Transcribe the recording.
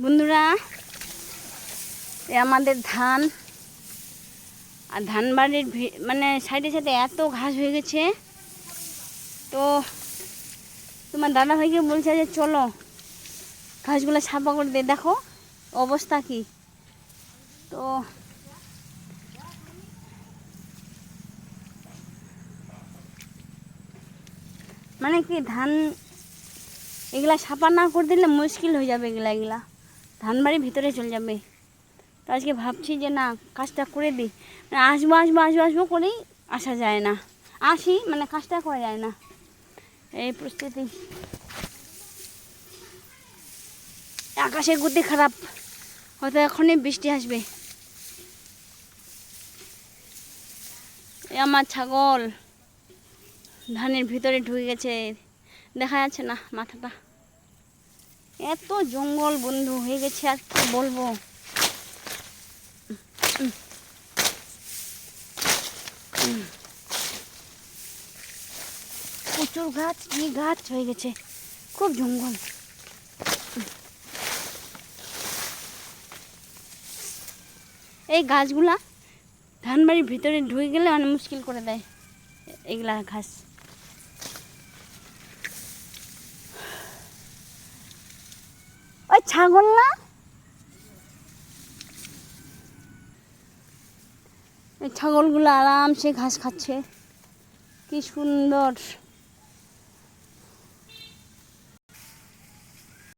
বন্ধুরা, আমাদের ধান আর ধান বাড়ির মানে সাইডে সাইডে এত ঘাস হয়ে গেছে। তো তোমার দাদা ভাইকে বলছে যে চলো ঘাসগুলো সাফা করে দিয়ে দেখো অবস্থা কি। তো মানে কি ধান এগুলা সাফা না করে দিলে মুশকিল হয়ে যাবে। এগুলা ধান বাড়ির ভিতরে চলে যাবে। তো আজকে ভাবছি যে না কাজটা করে দিই। মানে আসবো করেই আসা যায় না, আসি মানে কাজটা করা যায় না, এই পরিস্থিতি। আকাশের গতি খারাপ, হয়তো এখনই বৃষ্টি আসবে। আমার ছাগল ধানের ভিতরে ঢুকে গেছে, দেখা যাচ্ছে না মাথাটা। এত জঙ্গল বন্ধু হয়ে গেছে, আর কি বলবো। প্রচুর গাছ, কি গাছ হয়ে গেছে, খুব জঙ্গল। এই গাছগুলা ধান বাড়ির ভিতরে ঢুকে গেলে অনেক মুশকিল করে দেয় এগুলা ঘাস। ওই ছাগল না, এই ছাগলগুলো আরামসে ঘাস খাচ্ছে, কি সুন্দর।